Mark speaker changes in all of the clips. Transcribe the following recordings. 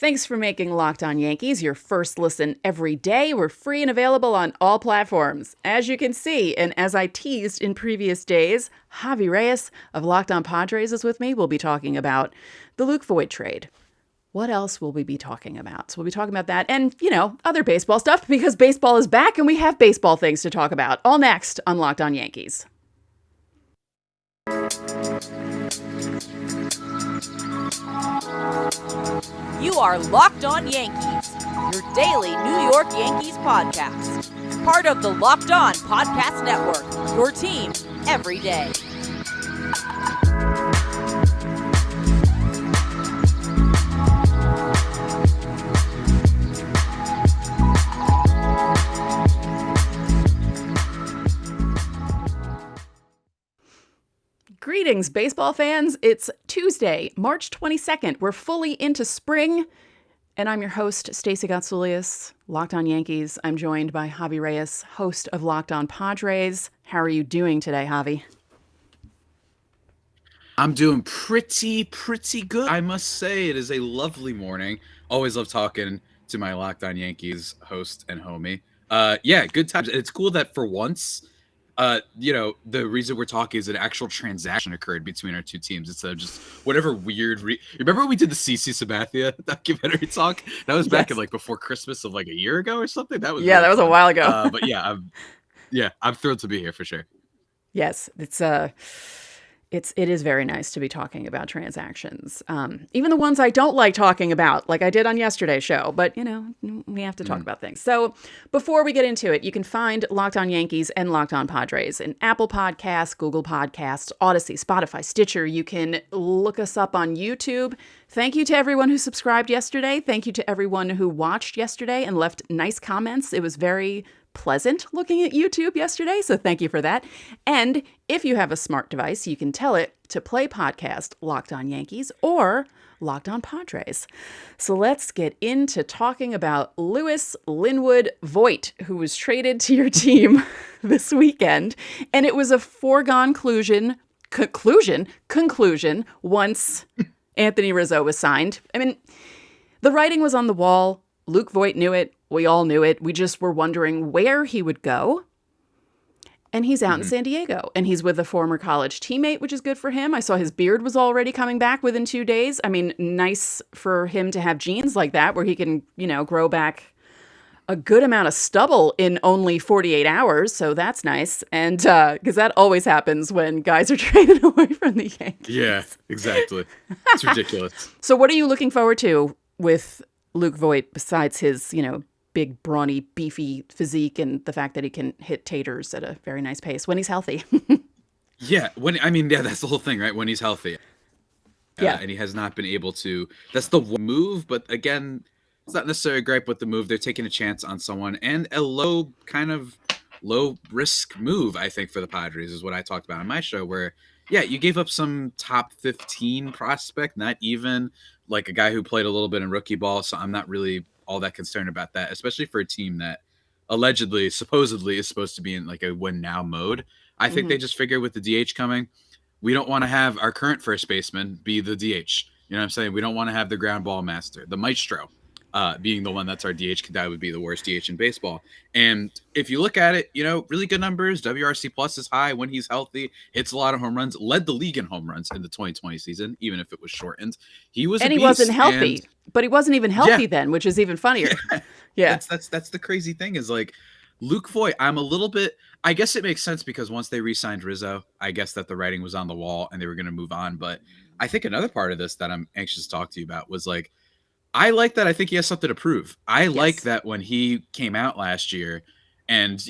Speaker 1: Thanks for making Locked On Yankees your first listen every day. We're free and available on all platforms. As you can see, and as I teased in previous days, Javi Reyes of Locked On Padres is with me. We'll be talking about the Luke Voit trade. What else will we be talking about? So we'll be talking about that and, other baseball stuff because baseball is back and we have baseball things to talk about. All next on Locked On Yankees.
Speaker 2: You are Locked On Yankees, your daily New York Yankees podcast. Part of the Locked On Podcast Network, your team every day.
Speaker 1: Greetings, baseball fans. It's Tuesday, March 22nd. We're fully into spring, and I'm your host, Stacey Gotsoulias, Locked On Yankees. I'm joined by Javi Reyes, host of Locked On Padres. How are you doing today, Javi?
Speaker 3: I'm doing pretty good. I must say it is a lovely morning. Always love talking to my Locked On Yankees host and homie. Yeah, good times. It's cool that for once, the reason we're talking is an actual transaction occurred between our two teams instead of just whatever weird. Remember when we did the CC Sabathia documentary talk? That was back in before Christmas of a year ago or something. That was
Speaker 1: that was fun. A while ago.
Speaker 3: But I'm thrilled to be here for sure.
Speaker 1: Yes, it is very nice to be talking about transactions. Even the ones I don't like talking about, like I did on yesterday's show, but we have to talk about things. So before we get into it, you can find Locked On Yankees and Locked On Padres in Apple Podcasts, Google Podcasts, Odyssey, Spotify, Stitcher. You can look us up on YouTube. Thank you to everyone who subscribed yesterday. Thank you to everyone who watched yesterday and left nice comments. It was very pleasant looking at YouTube yesterday, so thank you for that. And if you have a smart device, you can tell it to play podcast Locked On Yankees or Locked On Padres. So let's get into talking about Louis Linwood Voit, who was traded to your team this weekend. And it was a foregone conclusion once Anthony Rizzo was signed. I mean, the writing was on the wall. Luke Voit knew it. We all knew it. We just were wondering where he would go. And he's out in San Diego. And he's with a former college teammate, which is good for him. I saw his beard was already coming back within 2 days. I mean, nice for him to have genes like that where he can, grow back a good amount of stubble in only 48 hours. So that's nice. And because that always happens when guys are traded away from the Yankees.
Speaker 3: Yeah, exactly. It's ridiculous.
Speaker 1: So what are you looking forward to with Luke Voit besides his, big, brawny, beefy physique and the fact that he can hit taters at a very nice pace when he's healthy?
Speaker 3: That's the whole thing, right? When he's healthy. And he has not been able to. That's the move, but again, it's not necessarily a gripe with the move. They're taking a chance on someone and a low risk move, I think, for the Padres is what I talked about on my show where, you gave up some top 15 prospect, not even like a guy who played a little bit in rookie ball. So I'm not really all that concerned about that, especially for a team that supposedly is supposed to be in like a win now mode. I think they just figure with the DH coming, we don't want to have our current first baseman be the DH. You know what I'm saying? We don't want to have the ground ball master, the maestro, being the one that's our DH. That would be the worst DH in baseball. And if you look at it, really good numbers. WRC plus is high when he's healthy, hits a lot of home runs, led the league in home runs in the 2020 season, even if it was shortened. He
Speaker 1: wasn't healthy, but he wasn't even healthy then, which is even funnier. Yeah.
Speaker 3: That's the crazy thing is like Luke Voit. I'm a little bit, I guess it makes sense because once they re-signed Rizzo, I guess that the writing was on the wall and they were going to move on. But I think another part of this that I'm anxious to talk to you about was like, I like that. I think he has something to prove. I like that when he came out last year and,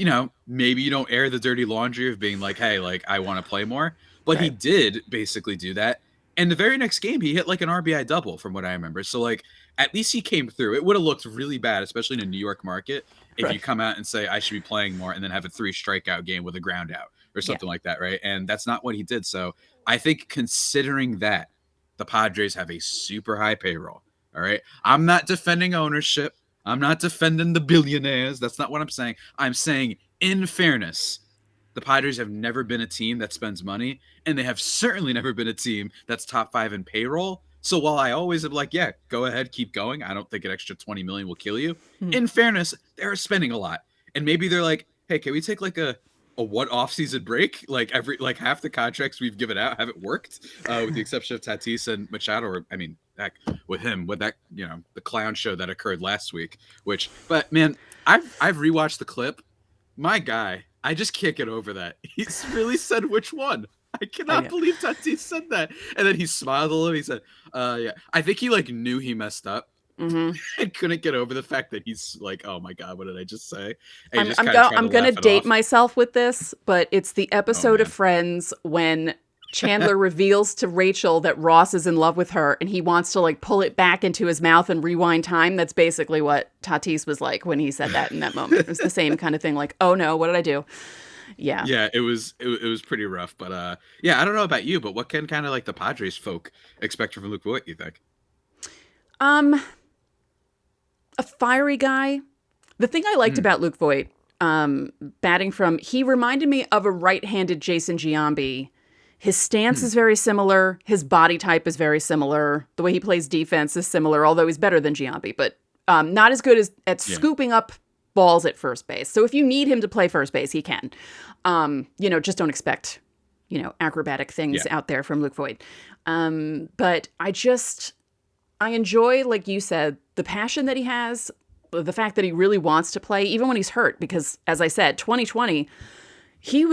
Speaker 3: maybe you don't air the dirty laundry of being like, hey, like I want to play more, but he did basically do that. And the very next game, he hit like an RBI double from what I remember. So like, at least he came through. It would have looked really bad, especially in a New York market, if you come out and say, I should be playing more and then have a 3 strikeout game with a ground out or something like that. Right. And that's not what he did. So I think considering that the Padres have a super high payroll. All right. I'm not defending ownership. I'm not defending the billionaires. That's not what I'm saying. I'm saying, in fairness, the Padres have never been a team that spends money, and they have certainly never been a team that's top 5 in payroll. So while I always am like, yeah, go ahead, keep going. I don't think an extra 20 million will kill you. In fairness, they're spending a lot. And maybe they're like, hey, can we take like a one off-season break? Like half the contracts we've given out haven't worked, with the exception of Tatis and Machado. Or I mean, heck, with that, the clown show that occurred last week. But man, I've rewatched the clip. My guy, I just can't get over that. He's really said which one. I cannot believe Tatis said that. And then he smiled a little. He said, yeah. I think he knew he messed up. And couldn't get over the fact that he's like, oh my God, what did I just say?
Speaker 1: I'm going to date myself with this, but it's the episode of Friends when Chandler reveals to Rachel that Ross is in love with her and he wants to pull it back into his mouth and rewind time. That's basically what Tatis was like when he said that in that moment. It was the same kind of thing. Like, oh no, what did I do? Yeah.
Speaker 3: Yeah, it was pretty rough. But yeah, I don't know about you, but what can kind of the Padres folk expect from Luke Voit, you think?
Speaker 1: A fiery guy. The thing I liked about Luke Voit, batting from, he reminded me of a right-handed Jason Giambi. His stance is very similar. His body type is very similar. The way he plays defense is similar, although he's better than Giambi, but not as good at scooping up balls at first base. So if you need him to play first base, he can. Just don't expect, acrobatic things out there from Luke Voit. But I enjoy, like you said, the passion that he has, the fact that he really wants to play, even when he's hurt. Because, as I said, 2020, he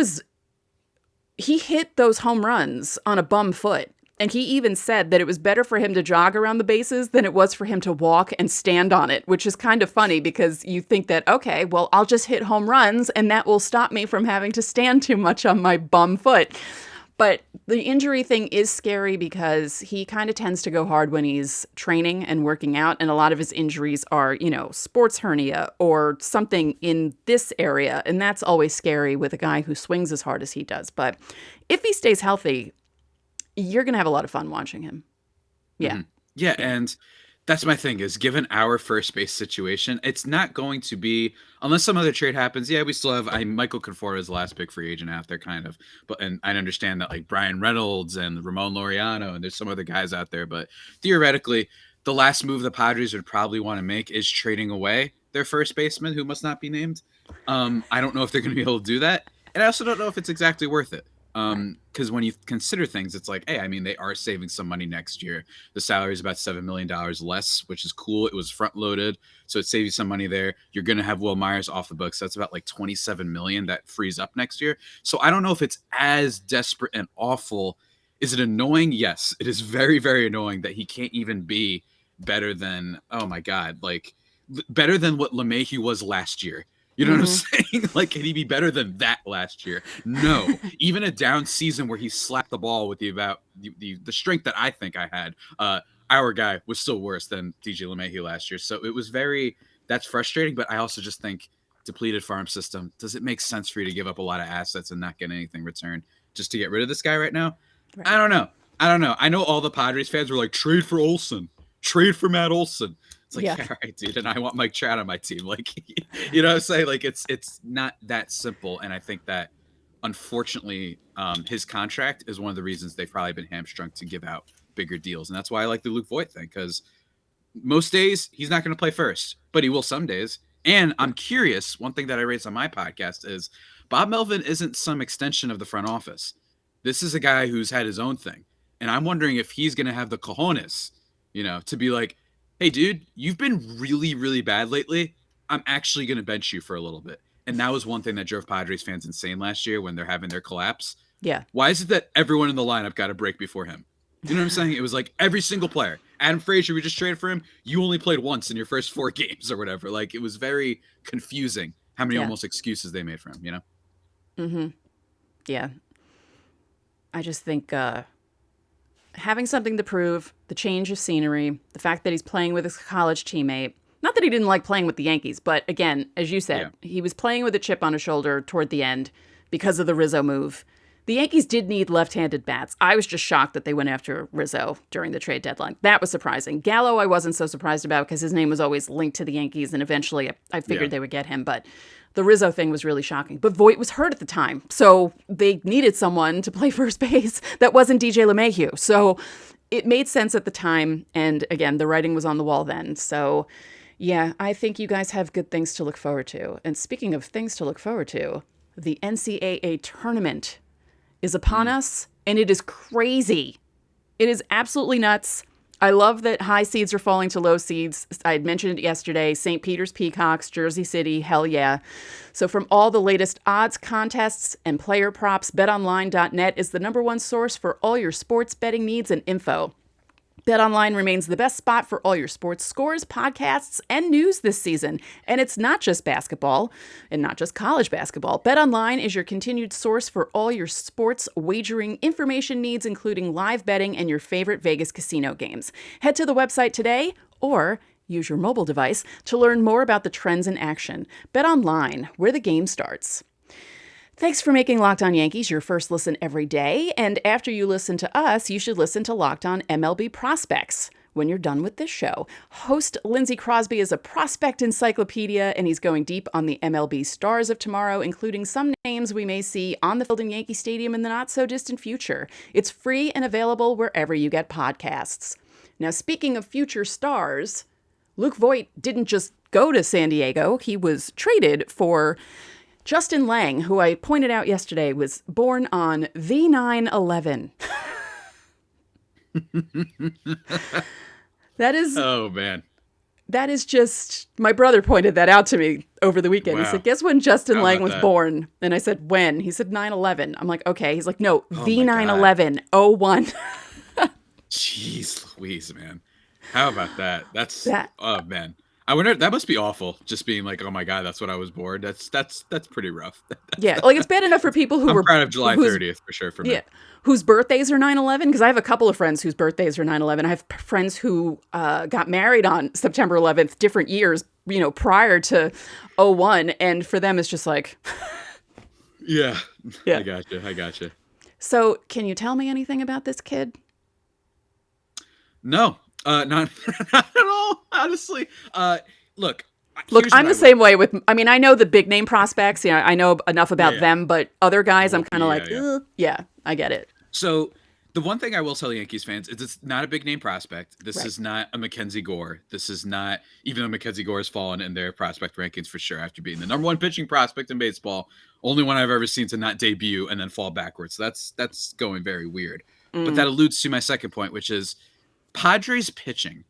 Speaker 1: hit those home runs on a bum foot. And he even said that it was better for him to jog around the bases than it was for him to walk and stand on it, which is kind of funny because you think that, okay, well, I'll just hit home runs and that will stop me from having to stand too much on my bum foot. But the injury thing is scary because he kind of tends to go hard when he's training and working out. And a lot of his injuries are, sports hernia or something in this area. And that's always scary with a guy who swings as hard as he does. But if he stays healthy, you're going to have a lot of fun watching him. Yeah.
Speaker 3: Mm-hmm. Yeah. And that's my thing is given our first base situation, it's not going to be, unless some other trade happens. Yeah, we still have Michael Conforto is the last big free agent out there kind of, and I understand that Brian Reynolds and Ramon Laureano and there's some other guys out there, but theoretically the last move the Padres would probably want to make is trading away their first baseman who must not be named. I don't know if they're going to be able to do that. And I also don't know if it's exactly worth it. Because when you consider things, it's like, hey, I mean, they are saving some money next year. The salary is about $7 million less, which is cool. It was front loaded, so it saves you some money there. You're going to have Will Myers off the books. That's about $27 million that frees up next year. So I don't know if it's as desperate and awful. Is it annoying? Yes, it is very, very annoying that he can't even be better than, oh my God, better than what LeMahieu was last year. You know what I'm saying? Can he be better than that last year? No. Even a down season where he slapped the ball with the strength that I think I had, our guy was still worse than DJ LeMahieu last year. So it was that's frustrating. But I also just think depleted farm system. Does it make sense for you to give up a lot of assets and not get anything returned just to get rid of this guy right now? Right. I don't know. I know all the Padres fans were like, trade for Olsen, trade for Matt Olsen. It's yeah, all right, dude, and I want Mike Trout on my team. You know what I'm saying? It's not that simple. And I think that, unfortunately, his contract is one of the reasons they've probably been hamstrung to give out bigger deals. And that's why I like the Luke Voit thing, because most days he's not going to play first, but he will some days. And I'm curious, one thing that I raised on my podcast is Bob Melvin isn't some extension of the front office. This is a guy who's had his own thing. And I'm wondering if he's going to have the cojones, to be like, hey, dude, you've been really, really bad lately. I'm actually going to bench you for a little bit. And that was one thing that drove Padres fans insane last year when they're having their collapse.
Speaker 1: Yeah.
Speaker 3: Why is it that everyone in the lineup got a break before him? You know what I'm saying? It was every single player. Adam Frazier, we just traded for him. You only played once in your first 4 games or whatever. It was very confusing how many almost excuses they made for him,
Speaker 1: Mm-hmm. Yeah. I just think having something to prove, the change of scenery, the fact that he's playing with his college teammate. Not that he didn't like playing with the Yankees, but again, as you said, he was playing with a chip on his shoulder toward the end because of the Rizzo move. The Yankees did need left-handed bats. I was just shocked that they went after Rizzo during the trade deadline. That was surprising. Gallo, I wasn't so surprised about because his name was always linked to the Yankees, and eventually I figured they would get him, but the Rizzo thing was really shocking. But Voit was hurt at the time, so they needed someone to play first base that wasn't DJ LeMahieu. So it made sense at the time. And again, the writing was on the wall then. So yeah, I think you guys have good things to look forward to. And speaking of things to look forward to, the NCAA tournament is upon us, and it is crazy. It is absolutely nuts. I love that high seeds are falling to low seeds. I had mentioned it yesterday. St. Peter's Peacocks, Jersey City, hell yeah. So from all the latest odds, contests, and player props, betonline.net is the #1 source for all your sports betting needs and info. BetOnline remains the best spot for all your sports scores, podcasts, and news this season. And it's not just basketball and not just college basketball. BetOnline is your continued source for all your sports wagering information needs, including live betting and your favorite Vegas casino games. Head to the website today or use your mobile device to learn more about the trends in action. BetOnline, where the game starts. Thanks for making Locked On Yankees your first listen every day. And after you listen to us, you should listen to Locked On MLB Prospects when you're done with this show. Host Lindsey Crosby is a prospect encyclopedia, and he's going deep on the MLB stars of tomorrow, including some names we may see on the field in Yankee Stadium in the not-so-distant future. It's free and available wherever you get podcasts. Now, speaking of future stars, Luke Voit didn't just go to San Diego. He was traded for Justin Lange, who I pointed out yesterday was born on the 9/11. That is,
Speaker 3: oh man,
Speaker 1: that is just, my brother pointed that out to me over the weekend.
Speaker 3: Wow.
Speaker 1: He said, guess when Justin
Speaker 3: How
Speaker 1: Lange
Speaker 3: about
Speaker 1: was
Speaker 3: that?
Speaker 1: born? And I said, when? He said 9/11. I'm like, okay. He's like, no, the
Speaker 3: my God.
Speaker 1: 9/11, 01.
Speaker 3: Jeez Louise, man. How about that?
Speaker 1: That-
Speaker 3: Oh man. I wonder, that must be awful. Just being like, oh my God, that's what I was born. That's pretty rough.
Speaker 1: Yeah, like it's bad enough for people who
Speaker 3: I'm
Speaker 1: were
Speaker 3: proud of July
Speaker 1: whose-
Speaker 3: 30th for sure for me.
Speaker 1: Yeah, whose birthdays are 9/11, because I have a couple of friends whose birthdays are 9/11. I have friends who got married on September 11th, different years, prior to 01, and for them it's just like,
Speaker 3: Yeah.
Speaker 1: Yeah.
Speaker 3: I gotcha.
Speaker 1: So can you tell me anything about this kid?
Speaker 3: No, not, not at all, honestly. Look,
Speaker 1: Look,
Speaker 3: here's
Speaker 1: I'm
Speaker 3: what
Speaker 1: the
Speaker 3: I
Speaker 1: same way with, I mean, I know the big name prospects, I know enough about
Speaker 3: Yeah.
Speaker 1: them, but other guys, I'm kind of
Speaker 3: Yeah,
Speaker 1: like,
Speaker 3: yeah.
Speaker 1: "Ugh." Yeah, I get it.
Speaker 3: So the one thing I will tell Yankees fans is it's not a big name prospect. This
Speaker 1: Right.
Speaker 3: is not a Mackenzie Gore. This is not, even though Mackenzie Gore has fallen in their prospect rankings for sure after being the #1 pitching prospect in baseball, only one I've ever seen to not debut and then fall backwards. So that's going very weird. But that alludes to my second point, which is Padres pitching.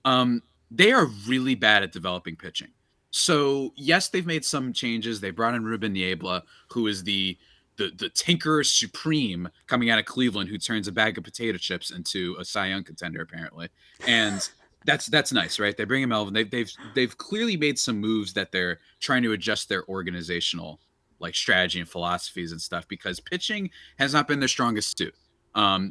Speaker 3: They are really bad at developing pitching. So yes, they've made some changes. They brought in Ruben Niebla, who is the tinkerer supreme coming out of Cleveland, who turns a bag of potato chips into a Cy Young contender apparently, and that's nice, right? They bring him Melvin. They've clearly made some moves that they're trying to adjust their organizational like strategy and philosophies and stuff, because pitching has not been their strongest suit.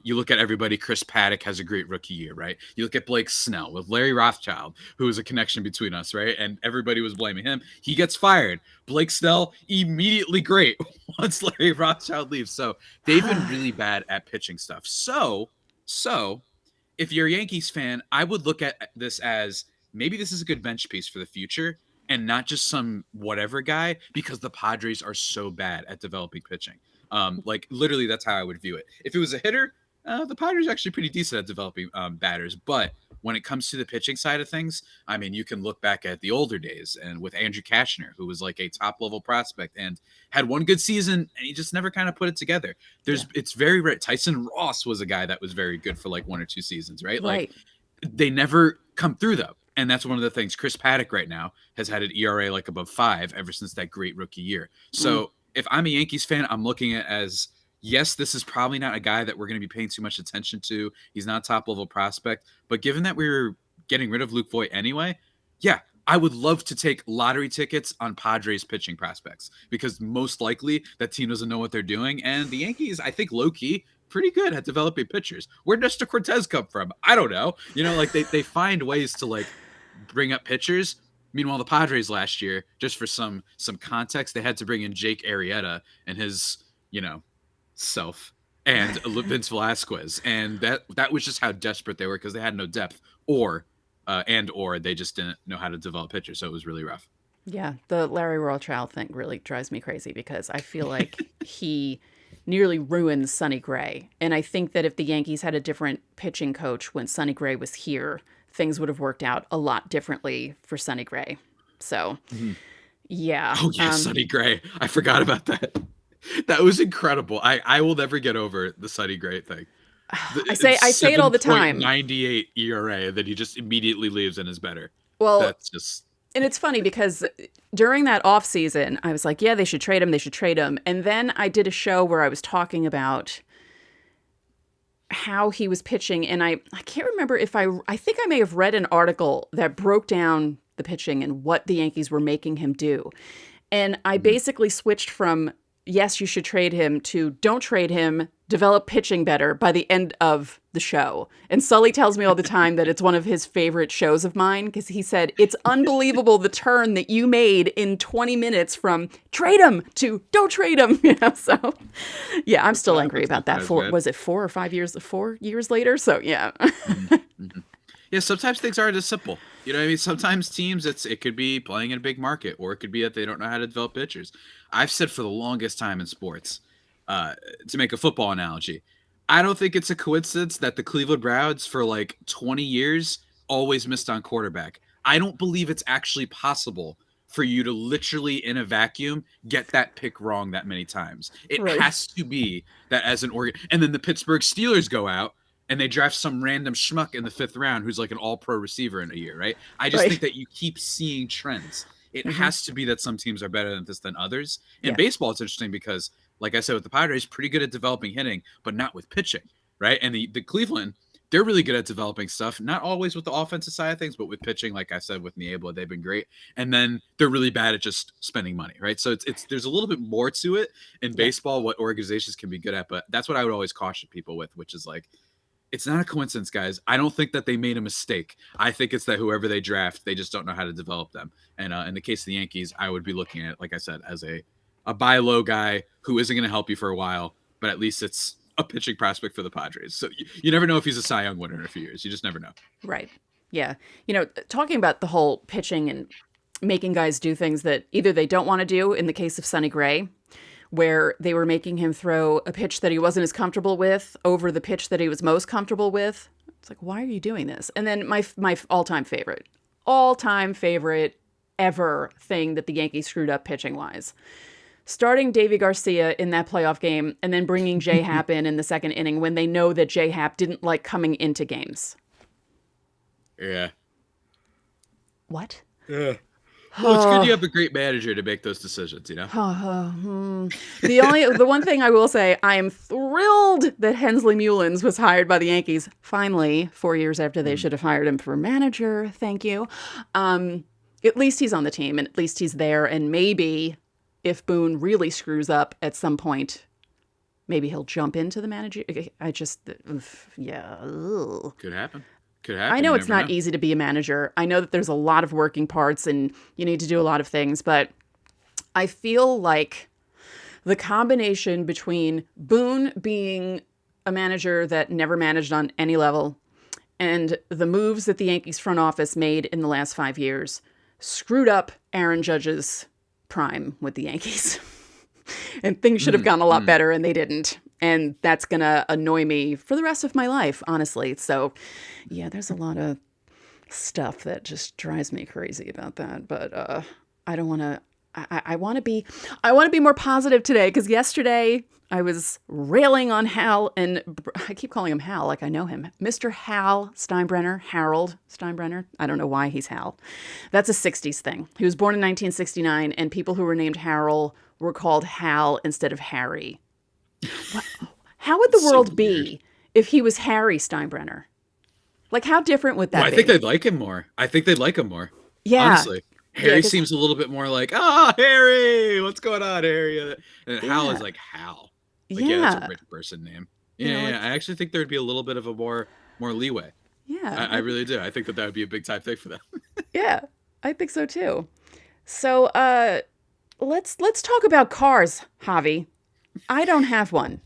Speaker 3: You look at everybody. Chris Paddock has a great rookie year, right? You look at Blake Snell with Larry Rothschild, who is a connection between us, right? And everybody was blaming him. He gets fired. Blake Snell immediately great once Larry Rothschild leaves. So they've been really bad at pitching stuff. So if you're a Yankees fan, I would look at this as maybe this is a good bench piece for the future and not just some whatever guy, because the Padres are so bad at developing pitching. Like literally that's how I would view it. If it was a hitter, the Padres are actually pretty decent at developing batters. But when it comes to the pitching side of things, I mean, you can look back at the older days and with Andrew Kashner, who was like a top level prospect and had one good season and he just never kind of put it together. It's very rare. Tyson Ross was a guy that was very good for like 1 or 2 seasons, right? Like they never come through though. And that's one of the things. Chris Paddock right now has had an ERA like above 5 ever since that great rookie year. So if I'm a Yankees fan, I'm looking at as, yes, this is probably not a guy that we're going to be paying too much attention to. He's not a top level prospect. But given that we were getting rid of Luke Voit anyway, yeah, I would love to take lottery tickets on Padres pitching prospects, because most likely that team doesn't know what they're doing. And the Yankees, I think low key, pretty good at developing pitchers. Where does Nestor Cortez come from? I don't know. Like they find ways to like bring up pitchers. Meanwhile, the Padres last year, just for some context, they had to bring in Jake Arrieta and his, self and Vince Velasquez. And that was just how desperate they were, because they had no depth or they just didn't know how to develop pitchers. So it was really rough.
Speaker 1: Yeah, the Larry Rothschild thing really drives me crazy, because I feel like he nearly ruined Sonny Gray. And I think that if the Yankees had a different pitching coach when Sonny Gray was here, things would have worked out a lot differently for Sonny Gray. So, yeah.
Speaker 3: Oh, yeah, Sonny Gray. I forgot about that. That was incredible. I will never get over the Sonny Gray thing.
Speaker 1: I say it all the time.
Speaker 3: 98 ERA that he just immediately leaves and is better.
Speaker 1: Well,
Speaker 3: that's just.
Speaker 1: And it's funny because during that offseason, I was like, yeah, they should trade him. They should trade him. And then I did a show where I was talking about how he was pitching. And I can't remember if I think I may have read an article that broke down the pitching and what the Yankees were making him do. And I basically switched from, yes, you should trade him, to don't trade him, develop pitching better by the end of the show. And Sully tells me all the time that it's one of his favorite shows of mine because he said, it's unbelievable the turn that you made in 20 minutes from trade him to don't trade him. So, yeah, I'm still angry about that. Was it 4 or 5 years? 4 years later? So, yeah.
Speaker 3: Yeah, sometimes things aren't as simple. You know what I mean? Sometimes teams, it could be playing in a big market, or it could be that they don't know how to develop pitchers. I've said for the longest time in sports, to make a football analogy, I don't think it's a coincidence that the Cleveland Browns for like 20 years always missed on quarterback. I don't believe it's actually possible for you to literally in a vacuum get that pick wrong that many times. It has to be that as an organ. And then the Pittsburgh Steelers go out and they draft some random schmuck in the 5th round who's like an all-pro receiver in a year, right? I just think that you keep seeing trends. It has to be that some teams are better at this than others. In baseball, it's interesting because, like I said, with the Padres, pretty good at developing hitting, but not with pitching, right? And the Cleveland, they're really good at developing stuff, not always with the offensive side of things, but with pitching, like I said, with Niebla, they've been great. And then they're really bad at just spending money, right? So it's there's a little bit more to it in baseball, what organizations can be good at, but that's what I would always caution people with, which is like, it's not a coincidence, guys. I don't think that they made a mistake. I think it's that whoever they draft, they just don't know how to develop them. And in the case of the Yankees, I would be looking at it, like I said, as a buy low guy who isn't going to help you for a while, but at least it's a pitching prospect for the Padres. So you never know if he's a Cy Young winner in a few years. You just never know.
Speaker 1: Right. Yeah. You know, talking about the whole pitching and making guys do things that either they don't want to do, in the case of Sonny Gray, where they were making him throw a pitch that he wasn't as comfortable with over the pitch that he was most comfortable with. It's like, why are you doing this? And then my all-time favorite ever thing that the Yankees screwed up pitching-wise. Starting Davy Garcia in that playoff game and then bringing J-Happ in the second inning when they know that J-Happ didn't like coming into games.
Speaker 3: Yeah.
Speaker 1: What?
Speaker 3: Yeah. Well, it's good you have a great manager to make those decisions, you know?
Speaker 1: The one thing I will say, I am thrilled that Hensley Mullins was hired by the Yankees, finally, 4 years after they should have hired him for manager. Thank you. At least he's on the team, and at least he's there, and maybe if Boone really screws up at some point, maybe he'll jump into the manager.
Speaker 3: Could happen.
Speaker 1: I know it's not easy to be a manager. I know that there's a lot of working parts and you need to do a lot of things, but I feel like the combination between Boone being a manager that never managed on any level and the moves that the Yankees front office made in the last 5 years screwed up Aaron Judge's prime with the Yankees. And things should have gone a lot better, and they didn't. And that's going to annoy me for the rest of my life, honestly. So, yeah, there's a lot of stuff that just drives me crazy about that. But I don't want to. I want to be more positive today, because yesterday I was railing on Hal, and I keep calling him Hal like I know him. Mr. Hal Steinbrenner, Harold Steinbrenner. I don't know why he's Hal. That's a 60s thing. He was born in 1969, and people who were named Harold were called Hal instead of Harry. How would the world be if he was Harry Steinbrenner? Like, how different would that be?
Speaker 3: I think they'd like him more.
Speaker 1: Yeah.
Speaker 3: Honestly. Harry seems a little bit more like, Harry, what's going on, Harry? And Hal is like Hal. Like, that's a rich person name. Yeah. I actually think there'd be a little bit of a more leeway.
Speaker 1: Yeah.
Speaker 3: I really do. I think that would be a big time thing for them.
Speaker 1: Yeah, I think so too. So let's talk about cars, Javi. I don't have one.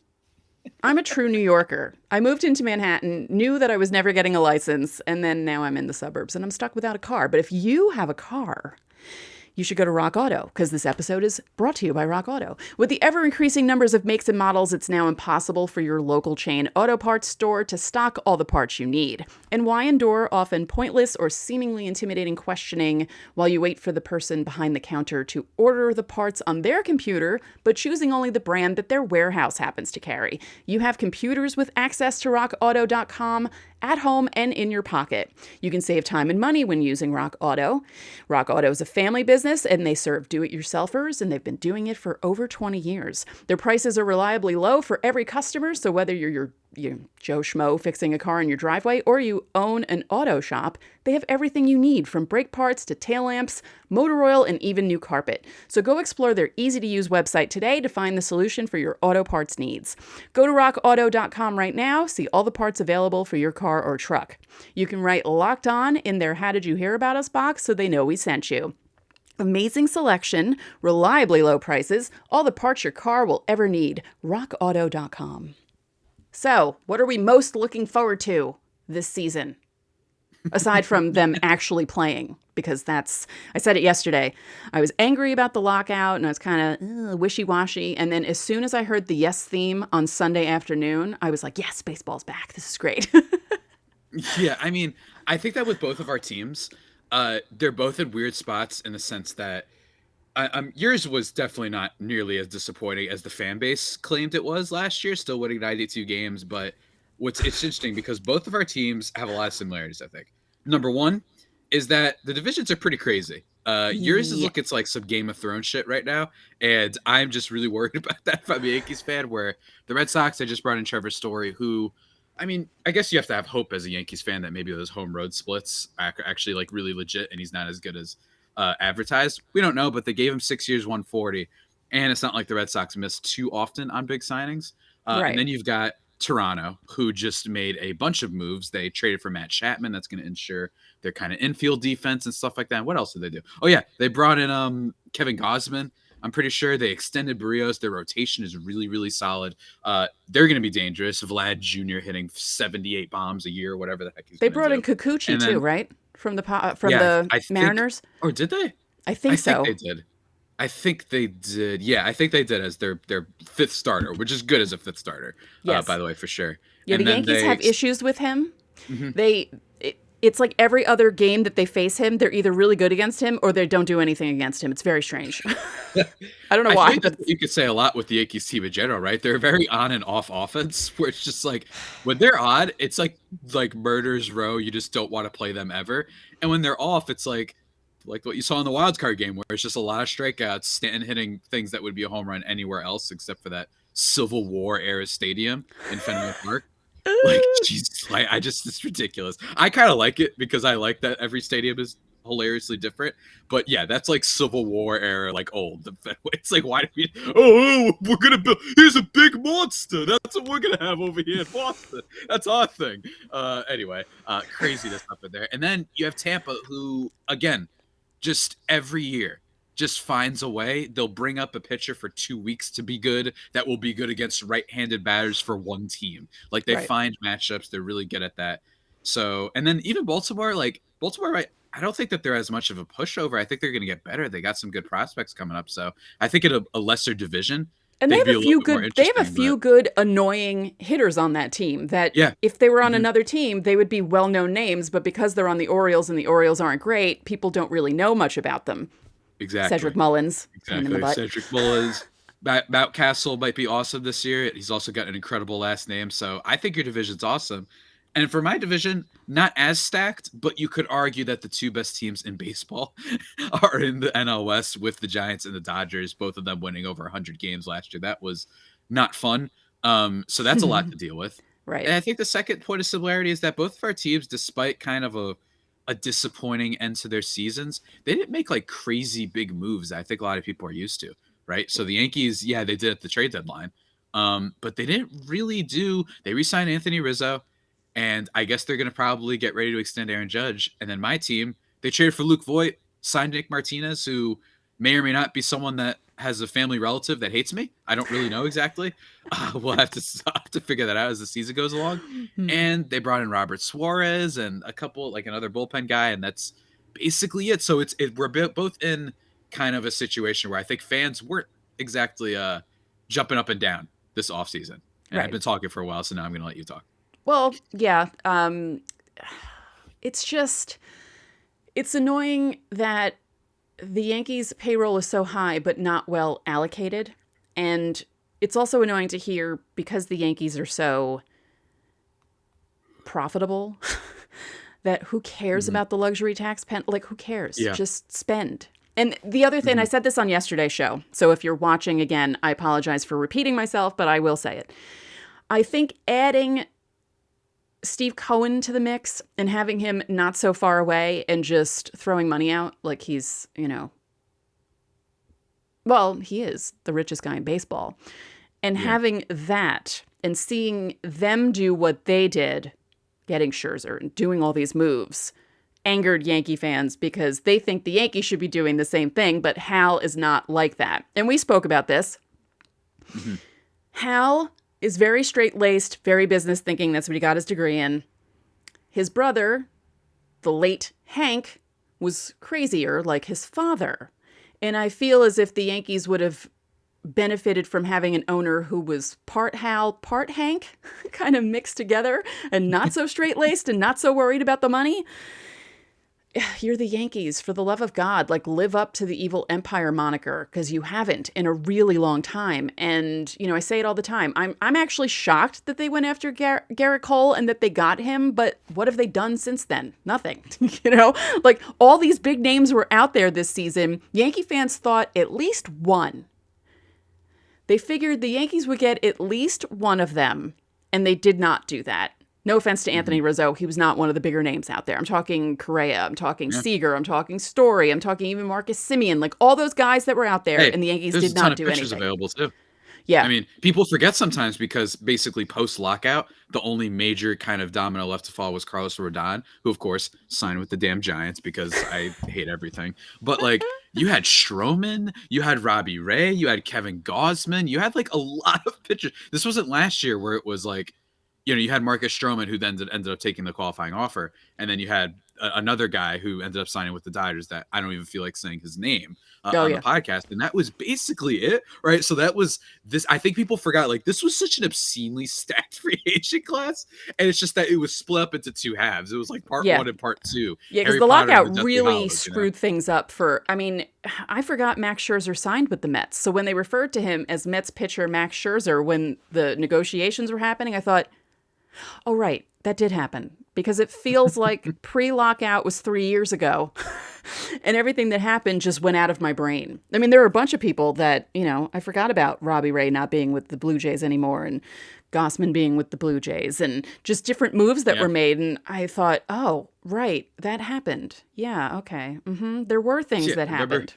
Speaker 1: I'm a true New Yorker. I moved into Manhattan, knew that I was never getting a license, and then now I'm in the suburbs and I'm stuck without a car. But if you have a car, you should go to Rock Auto, because this episode is brought to you by Rock Auto. With the ever-increasing numbers of makes and models, it's now impossible for your local chain auto parts store to stock all the parts you need. And why endure often pointless or seemingly intimidating questioning while you wait for the person behind the counter to order the parts on their computer, but choosing only the brand that their warehouse happens to carry? You have computers with access to rockauto.com at home and in your pocket. You can save time and money when using Rock Auto. Rock Auto is a family business, and they serve do-it-yourselfers, and they've been doing it for over 20 years. Their prices are reliably low for every customer, so whether you're your Joe Schmo fixing a car in your driveway or you own an auto shop, they have everything you need, from brake parts to tail lamps, motor oil, and even new carpet. So go explore their easy-to-use website today to find the solution for your auto parts needs. Go to rockauto.com right now, see all the parts available for your car or truck. You can write Locked On in their How Did You Hear About Us box so they know we sent you. Amazing selection, reliably low prices, all the parts your car will ever need. rockauto.com. So, what are we most looking forward to this season? Aside from them actually playing, because I said it yesterday. I was angry about the lockout and I was kind of wishy-washy. And then as soon as I heard the Yes theme on Sunday afternoon, I was like, yes, baseball's back. This is great.
Speaker 3: Yeah, I mean, I think that with both of our teams, they're both in weird spots in the sense that yours was definitely not nearly as disappointing as the fan base claimed it was last year, still winning 92 games. But it's interesting because both of our teams have a lot of similarities, I think. Number one is that the divisions are pretty crazy. Yours is looking like some Game of Thrones shit right now, and I'm just really worried about that if I'm a Yankees fan, where the Red Sox, they just brought in Trevor Story, who, I mean, I guess you have to have hope as a Yankees fan that maybe those home road splits are actually like really legit and he's not as good as advertised. We don't know, but they gave him 6 years, 140, and it's not like the Red Sox miss too often on big signings.
Speaker 1: Right.
Speaker 3: And then you've got Toronto, who just made a bunch of moves. They traded for Matt Chapman. That's going to ensure their kind of infield defense and stuff like that. What else did they do? Oh yeah, they brought in Kevin Gausman. I'm pretty sure they extended Barrios. Their rotation is really, really solid. They're going to be dangerous. Vlad Jr. hitting 78 bombs a year, whatever the heck he's
Speaker 1: They
Speaker 3: gonna
Speaker 1: brought
Speaker 3: do.
Speaker 1: in Kikuchi too, right? From the Mariners.
Speaker 3: Or did they?
Speaker 1: I think so.
Speaker 3: They did. I think they did. Yeah, I think they did as their fifth starter, which is good as a fifth starter.
Speaker 1: Yes.
Speaker 3: By the way, for sure.
Speaker 1: Yeah,
Speaker 3: And
Speaker 1: the
Speaker 3: then
Speaker 1: Yankees have issues with him.
Speaker 3: Mhm.
Speaker 1: It's like every other game that they face him, they're either really good against him or they don't do anything against him. It's very strange. I don't know
Speaker 3: I
Speaker 1: why,
Speaker 3: think
Speaker 1: but
Speaker 3: you could say a lot with the Yankees team in general, right? They're very on and off offense, where it's just like when they're on, it's like murder's row. You just don't want to play them ever. And when they're off, it's like what you saw in the wild card game, where it's just a lot of strikeouts, Stanton hitting things that would be a home run anywhere else except for that Civil War era stadium in Fenway Park. Like, Jesus, it's ridiculous. I kind of like it because I like that every stadium is hilariously different. But yeah, that's like Civil War era, like old. It's like, why do we? Oh, we're gonna build. Here's a big monster. That's what we're gonna have over here in Boston. That's our thing. Anyway, craziness up in there. And then you have Tampa, who again, just every year, just finds a way. They'll bring up a pitcher for 2 weeks to be good that will be good against right-handed batters for one team. Like they find matchups. They're really good at that. So, and then even Baltimore, right? I don't think that they're as much of a pushover. I think they're going to get better. They got some good prospects coming up. So I think in a lesser division,
Speaker 1: and they have a few good. They have a few good annoying hitters on that team. That if they were on another team, they would be well-known names. But because they're on the Orioles and the Orioles aren't great, people don't really know much about them.
Speaker 3: Exactly.
Speaker 1: Cedric Mullins.
Speaker 3: Exactly. Cedric Mullins. Mountcastle might be awesome this year. He's also got an incredible last name. So I think your division's awesome. And for my division, not as stacked, but you could argue that the two best teams in baseball are in the NL West with the Giants and the Dodgers, both of them winning over 100 games last year. That was not fun. So that's a lot to deal with.
Speaker 1: Right.
Speaker 3: And I think the second point of similarity is that both of our teams, despite kind of a disappointing end to their seasons, they didn't make like crazy big moves that I think a lot of people are used to, right? So the Yankees, yeah, they did at the trade deadline, but they didn't really do. They re-signed Anthony Rizzo, and I guess they're going to probably get ready to extend Aaron Judge. And then my team, they traded for Luke Voit, signed Nick Martinez, who may or may not be someone that has a family relative that hates me. I don't really know exactly. We'll have to figure that out as the season goes along. And they brought in Robert Suarez and a couple, like another bullpen guy, and that's basically it. So we're both in kind of a situation where I think fans weren't exactly jumping up and down this offseason. And
Speaker 1: Right.
Speaker 3: I've been talking for a while, so now I'm going to let you talk.
Speaker 1: Well, yeah. It's annoying that the Yankees' payroll is so high, but not well allocated. And it's also annoying to hear because the Yankees are so profitable that who cares about the luxury tax pen? Like, who cares?
Speaker 3: Yeah.
Speaker 1: Just spend. And the other thing, I said this on yesterday's show, so if you're watching again, I apologize for repeating myself, but I will say it. I think adding Steve Cohen to the mix and having him not so far away and just throwing money out like he's, well, he is the richest guy in baseball. And having that and seeing them do what they did, getting Scherzer and doing all these moves, angered Yankee fans because they think the Yankees should be doing the same thing, but Hal is not like that. And we spoke about this. Hal is very straight-laced, very business thinking. That's what he got his degree in. His brother, the late Hank, was crazier like his father. And I feel as if the Yankees would have benefited from having an owner who was part Hal, part Hank, kind of mixed together and not so straight-laced and not so worried about the money. You're the Yankees, for the love of God, like live up to the evil empire moniker, because you haven't in a really long time. And, I say it all the time. I'm actually shocked that they went after Garrett Cole and that they got him. But what have they done since then? Nothing. Like all these big names were out there this season. Yankee fans thought at least one. They figured the Yankees would get at least one of them, and they did not do that. No offense to Anthony Rizzo. He was not one of the bigger names out there. I'm talking Correa. I'm talking Seager. I'm talking Story. I'm talking even Marcus Semien. Like all those guys that were out there, and the Yankees did not do anything. There's a ton of pictures
Speaker 3: available too.
Speaker 1: Yeah.
Speaker 3: I mean, people forget sometimes because basically post-lockout, the only major kind of domino left to fall was Carlos Rodon, who, of course, signed with the damn Giants because I hate everything. But, like, you had Stroman, you had Robbie Ray, you had Kevin Gausman, you had, like, a lot of pitchers. This wasn't last year where it was, like, you had Marcus Stroman, who then ended up taking the qualifying offer. And then you had another guy who ended up signing with the Dodgers that I don't even feel like saying his name on the podcast. And that was basically it, right? So that was this. I think people forgot, like, this was such an obscenely stacked free agent class. And it's just that it was split up into two halves. It was like part one and part two.
Speaker 1: Yeah, because the lockout really screwed things up I forgot Max Scherzer signed with the Mets. So when they referred to him as Mets pitcher Max Scherzer when the negotiations were happening, I thought, oh, right. That did happen because it feels like pre-lockout was 3 years ago and everything that happened just went out of my brain. I mean, there were a bunch of people that, I forgot about Robbie Ray not being with the Blue Jays anymore and Gausman being with the Blue Jays and just different moves that were made. And I thought, oh, right. That happened. Yeah. Okay. There were things that happened.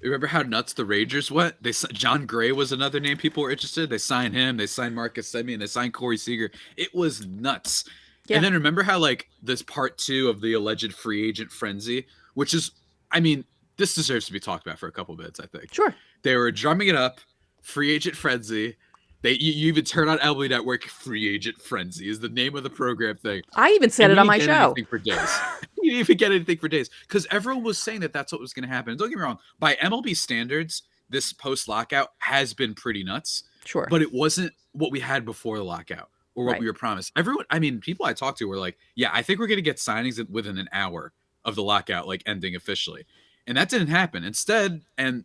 Speaker 3: Remember how nuts the Rangers went? John Gray was another name people were interested. They signed him. They signed Marcus Semien. They signed Corey Seager. It was nuts. Yeah. And then remember how, like, this part two of the alleged free agent frenzy, which is, I mean, this deserves to be talked about for a couple minutes, I think.
Speaker 1: Sure.
Speaker 3: They were drumming it up, free agent frenzy. You even turn on MLB Network, free agent frenzy is the name of the program thing.
Speaker 1: I even said it on my show.
Speaker 3: For days. You didn't even get anything for days because everyone was saying that that's what was going to happen. And don't get me wrong, by MLB standards, this post-lockout has been pretty nuts.
Speaker 1: Sure.
Speaker 3: But it wasn't what we had before the lockout or what we were promised. People I talked to were like, yeah, I think we're going to get signings within an hour of the lockout, like ending officially. And that didn't happen. Instead, and,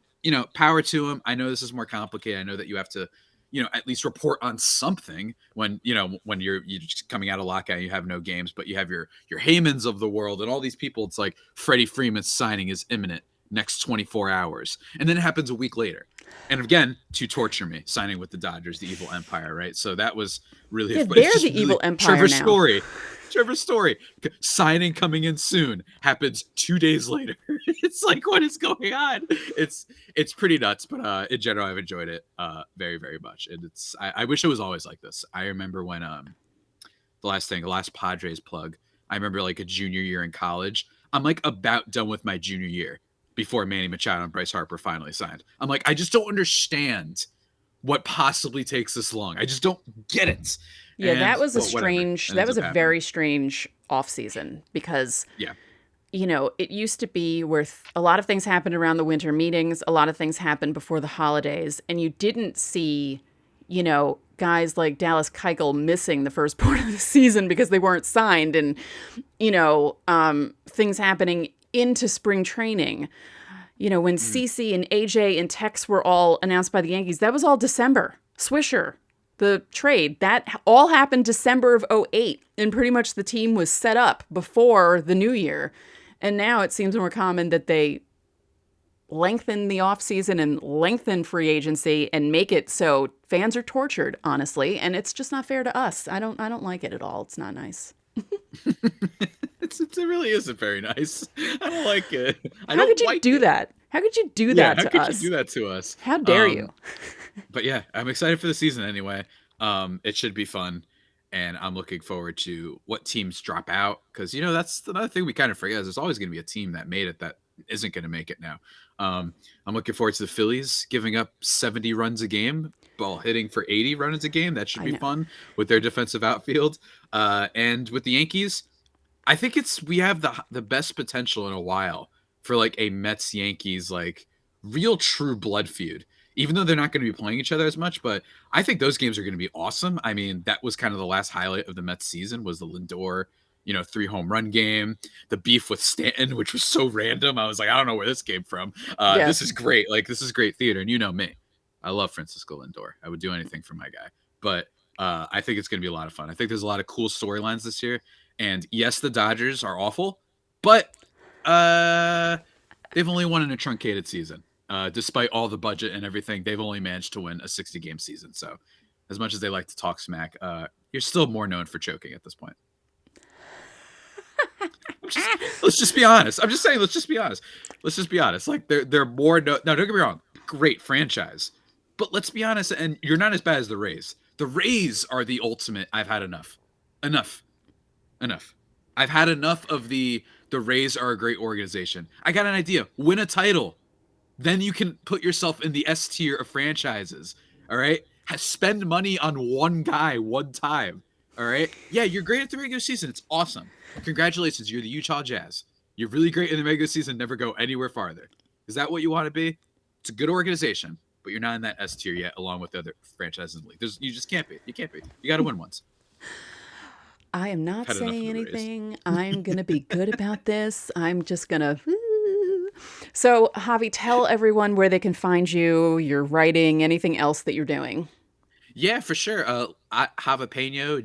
Speaker 3: power to them. I know this is more complicated. I know that you have to, at least report on something when you're just coming out of lockout, you have no games, but you have your Heymans of the world and all these people. It's like Freddie Freeman's signing is imminent next 24 hours. And then it happens a week later. And again, to torture me, signing with the Dodgers, the evil empire, right? So that was really
Speaker 1: they're the evil empire now.
Speaker 3: Trevor Story signing coming in soon happens 2 days later. It's like, what is going on? It's pretty nuts, but in general, I've enjoyed it very, very much. And I wish it was always like this. I remember when the last Padres plug. I remember like a junior year in college. I'm like about done with my junior year before Manny Machado and Bryce Harper finally signed. I'm like, I just don't understand what possibly takes this long. I just don't get it.
Speaker 1: Yeah, that was a very strange offseason because, it used to be where a lot of things happened around the winter meetings, a lot of things happened before the holidays, and you didn't see, guys like Dallas Keuchel missing the first part of the season because they weren't signed, and, things happening into spring training. When CeCe and AJ and Tex were all announced by the Yankees, that was all December. Swisher, the trade, that all happened December of 2008, and pretty much the team was set up before the new year. And now it seems more common that they lengthen the offseason and lengthen free agency and make it so fans are tortured, honestly. And it's just not fair to us. I don't like it at all. It's not nice.
Speaker 3: It really isn't very nice. I don't like it.
Speaker 1: How could you do that? How could you do that to us?
Speaker 3: How could you do that to us?
Speaker 1: How dare you?
Speaker 3: But yeah, I'm excited for the season anyway. It should be fun. And I'm looking forward to what teams drop out. Because, that's another thing we kind of forget is there's always going to be a team that made it that isn't going to make it now. I'm looking forward to the Phillies giving up 70 runs a game while hitting for 80 runs a game. That should be fun with their defensive outfield. And with the Yankees, I think we have the best potential in a while for like a Mets-Yankees, like real true blood feud. Even though they're not going to be playing each other as much, but I think those games are going to be awesome. I mean, that was kind of the last highlight of the Mets season was the Lindor, 3 home run game, the beef with Stanton, which was so random. I was like, I don't know where this came from. This is great. Like, this is great theater. And you know me, I love Francisco Lindor. I would do anything for my guy, but I think it's going to be a lot of fun. I think there's a lot of cool storylines this year. And yes, the Dodgers are awful, but they've only won in a truncated season. Despite all the budget and everything, they've only managed to win a 60-game season. So as much as they like to talk smack, you're still more known for choking at this point. Let's just be honest. I'm just saying, let's just be honest. Let's just be honest. Like they're more no, don't get me wrong. Great franchise, but let's be honest. And you're not as bad as the Rays. The Rays are the ultimate. I've had enough. I've had enough of the Rays are a great organization. I got an idea. Win a title. Then you can put yourself in the S tier of franchises. All right. Spend money on one guy one time. All right. Yeah, you're great at the regular season. It's awesome. Congratulations. You're the Utah Jazz. You're really great in the regular season. Never go anywhere farther. Is that what you want to be? It's a good organization, but you're not in that S tier yet, along with the other franchises in the league. You just can't be. You can't be. You got to win once.
Speaker 1: I am not saying anything. I'm going to be good about this. I'm just going to... So, Javi, tell everyone where they can find you, your writing, anything else that you're doing.
Speaker 3: Yeah, for sure. Javipeno,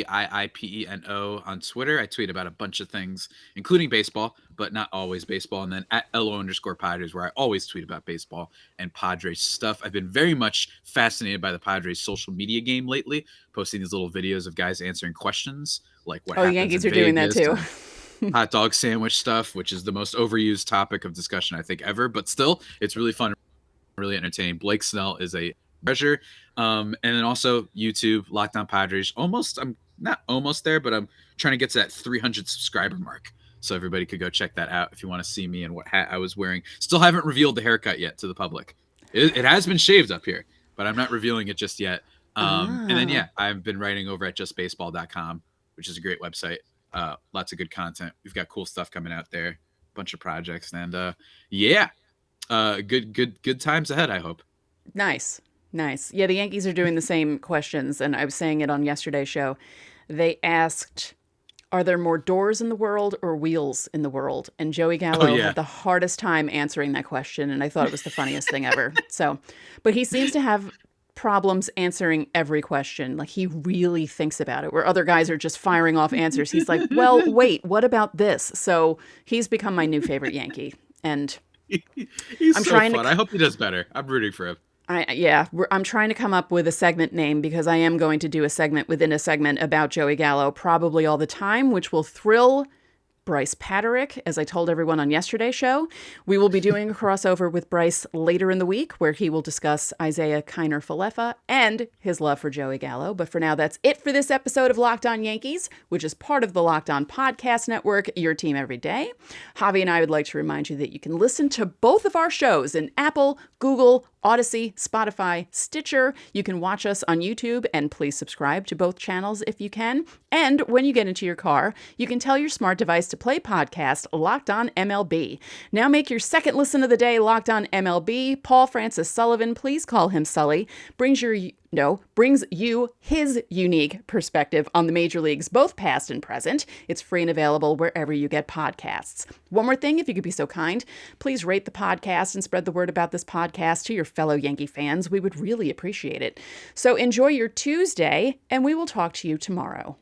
Speaker 3: JAVIIPENO on Twitter. I tweet about a bunch of things, including baseball, but not always baseball. And then at @LO_Padres, where I always tweet about baseball and Padres stuff. I've been very much fascinated by the Padres social media game lately, posting these little videos of guys answering questions, like what happens
Speaker 1: Yankees
Speaker 3: in
Speaker 1: are doing that too.
Speaker 3: Hot dog sandwich stuff, which is the most overused topic of discussion I think ever, but still it's really fun, really entertaining. Blake Snell is a treasure. And then also YouTube, Locked On Padres. I'm not almost there, but I'm trying to get to that 300 subscriber mark. So everybody could go check that out if you want to see me and what hat I was wearing. Still haven't revealed the haircut yet to the public. It has been shaved up here, but I'm not revealing it just yet. And then, I've been writing over at justbaseball.com, which is a great website. Lots of good content. We've got cool stuff coming out there, bunch of projects, and good times ahead, I hope.
Speaker 1: Nice. Yeah, the Yankees are doing the same questions, and I was saying it on yesterday's show. They asked, are there more doors in the world or wheels in the world? And Joey Gallo had the hardest time answering that question, and I thought it was the funniest thing ever. But he seems to have problems answering every question. Like, he really thinks about it, where other guys are just firing off answers. He's like, well, wait, what about this? So he's become my new favorite Yankee. And
Speaker 3: he's so fun. I hope he does better. I'm rooting for him.
Speaker 1: I'm trying to come up with a segment name, because I am going to do a segment within a segment about Joey Gallo probably all the time, which will thrill Bryce Paterick, as I told everyone on yesterday's show. We will be doing a crossover with Bryce later in the week, where he will discuss Isaiah Kiner-Falefa and his love for Joey Gallo. But for now, that's it for this episode of Locked On Yankees, which is part of the Locked On Podcast Network, your team every day. Javi and I would like to remind you that you can listen to both of our shows in Apple, Google, Odyssey, Spotify, Stitcher. You can watch us on YouTube, and please subscribe to both channels if you can. And when you get into your car, you can tell your smart device to play podcast Locked On MLB. Now make your second listen of the day Locked On MLB. Paul Francis Sullivan, please call him Sully, brings you his unique perspective on the major leagues, both past and present. It's free and available wherever you get podcasts. One more thing, if you could be so kind, please rate the podcast and spread the word about this podcast to your fellow Yankee fans. We would really appreciate it. So enjoy your Tuesday, and we will talk to you tomorrow.